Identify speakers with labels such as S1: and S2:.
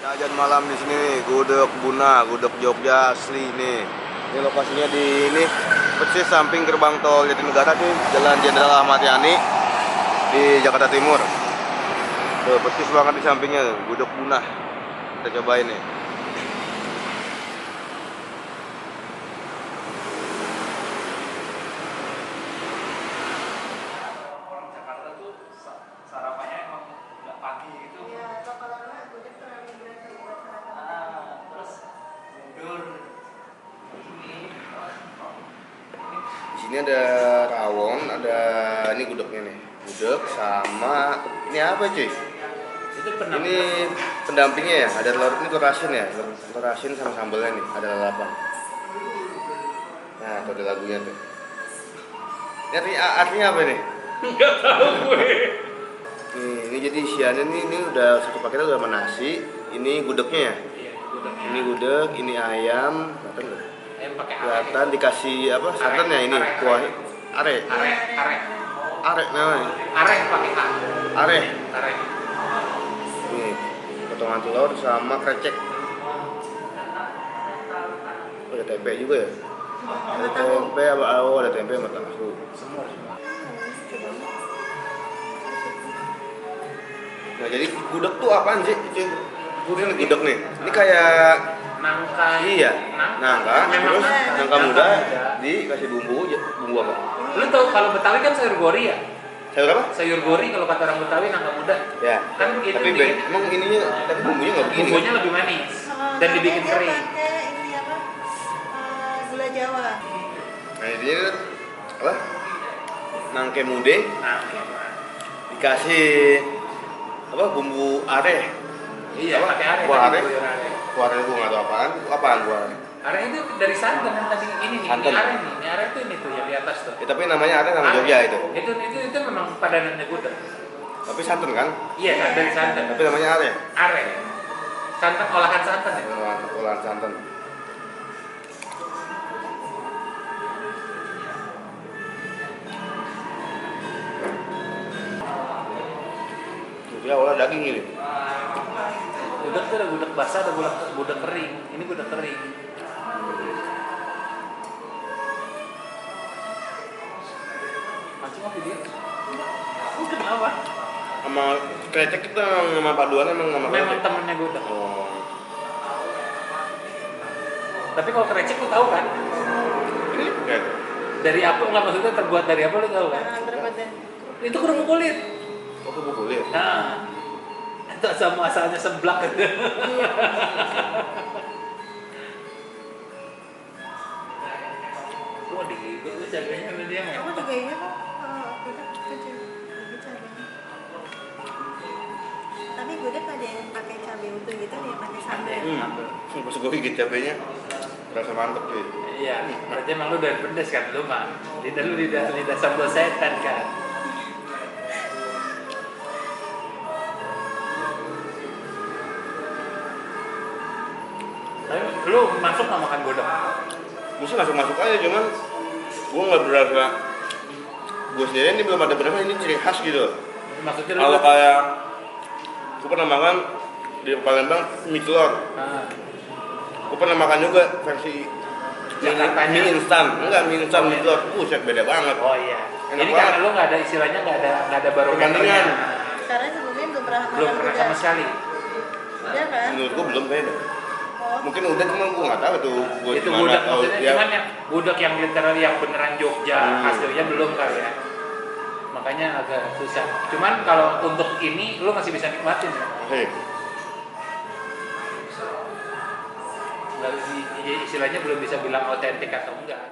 S1: Jajan malam di sini nih, gudeg Buna, gudeg Jogja asli nih. Ini lokasinya di ini persis samping gerbang tol Jatinegara nih, Jalan Jenderal Ahmad Yani di Jakarta Timur. Tuh, persis banget di sampingnya, gudeg Buna. Kita cobain nih.
S2: Orang Jakarta tuh sarapannya emang udah pagi gitu.
S3: Iya, kalau nggak gudeg terlalu berat buat sarapan.
S2: Terus mundur.
S1: Di sini ada rawon, ada ini gudegnya nih. Gudeg sama ini apa cuy?
S2: Itu
S1: Ini pendampingnya ya, ada telur, ini telur asin ya, telur asin sama sambelnya nih, ada lalapan. Nah, tuh ada lagunya tuh. Ini artinya apa nih?
S2: nggak tahu gue.
S1: Nih, ini jadi isiannya nih, ini udah satu paket udah sama nasi, ini gudegnya ya.
S2: Iya, gudegnya.
S1: Ini gudeg, ini ayam, kelihatan nggak?
S2: Ayam pakai are.
S1: Kelihatan dikasih apa? Santan ya ini, kuah are. Are namanya.
S2: Are pakai A.
S1: Are.
S2: Are.
S1: Nih, potongan telur sama krecek. Oh, ada tempe juga ya? Ada tempe, ada tempe sama tahu.
S2: Semua.
S1: Nah, jadi gudeg tuh apaan sih? Ini gudeg nih. Ini kayak
S2: Nangka.
S1: iya, nangka,
S2: Memang
S1: terus nangka
S2: nangka
S1: muda
S2: muda.
S1: dikasih bumbu apa?
S2: Lu tau kalau Betawi kan sayur gori ya?
S1: Sayur apa?
S2: Sayur gori kalau kata orang Betawi nangka muda.
S1: Ya.
S2: Kan begitu.
S1: Tapi emang ininya, tapi bumbunya nggak begini.
S2: Bumbunya lebih manis dan dibikin
S3: Dia
S2: kering.
S3: pakai ini apa? Gula Jawa.
S1: Nah, ini apa? Nangke mude
S2: Nah,
S1: dikasih apa? Bumbu are.
S2: iya
S1: Apa?
S2: pakai are.
S1: Buah
S2: tadi
S1: are.
S2: guyur are.
S1: Buah are itu nggak tahu apaan? Apaan buah are?
S2: Are itu dari santan yang tadi ini nih.
S1: Santan.
S2: Ini are nih. Ini are itu ini tuh yang di atas tuh.
S1: Ya, tapi namanya are nama
S2: Are.
S1: Jogja itu.
S2: Itu memang padanannya gudeg.
S1: Tapi santan kan?
S2: Iya kan dari santan.
S1: Tapi namanya are.
S2: Are. Santan olahan santan ya.
S1: Olahan santan. Ya, olah daging ini.
S2: Gudeg tuh ada gudeg basah, ada gudeg kering. Ini gudeg kering. Mancing apa dia? Kenapa?
S1: Sama krecek kita sama paduan emang sama
S2: Memang
S1: krecek.
S2: temennya gudeg.
S1: Oh.
S2: Tapi kalau krecek lu tahu kan?
S1: Ini kayak
S2: Dari apa? Nggak maksudnya terbuat dari apa lu tahu kan?
S3: Terbuat dari
S2: Itu kerupuk kulit.
S1: oh kerupuk kulit.
S2: Nah, itu sama asalnya seblak gitu. Wah, digigit tuh cabenya sama dia mah.
S3: Aku juga iya kok. Gudeg kecil. Gudeg cabenya. Tapi gudeg ada yang pakai cabai utuh gitu, ada yang pakai sambal.
S1: Pas gue gigit cabenya rasa mantep cuy.
S2: Iya, berarti emang lu udah pedes kan lu mah. Lidah lu lidah sambal setan kan. Tapi lu masuk nggak makan gudeg?
S1: Mesti masuk aja, cuman gue nggak berasa. Gue sendiri ini belum ada berasa, ini ciri khas gitu.
S2: Maksudnya lu
S1: Kalau kayak gue pernah makan di Palembang mie telur.
S2: Ah,
S1: Gue pernah makan juga versi
S2: Jakartanya.
S1: mie instan, enggak mie instan mie telur. Buset, beda banget.
S2: oh iya.
S1: Enak
S2: Jadi
S1: banget.
S2: karena lu nggak ada istilahnya nggak ada barometernya.
S1: Perbandingan.
S3: Karena sebelumnya belum pernah
S2: Belum
S3: makan
S2: pernah
S3: gudeg.
S2: sama sekali.
S3: Iya kan?
S1: Menurut gue belum kayaknya.
S3: Oh,
S1: Mungkin udah, cuma gue nggak tahu tuh. Gue
S2: Itu gudeg maksudnya cuman yang gudeg yang literal yang beneran Jogja hasilnya belum kali ya. Makanya agak susah. Cuman kalau untuk ini lu masih bisa nikmatin ya.
S1: Hei,
S2: Istilahnya belum bisa bilang otentik atau enggak.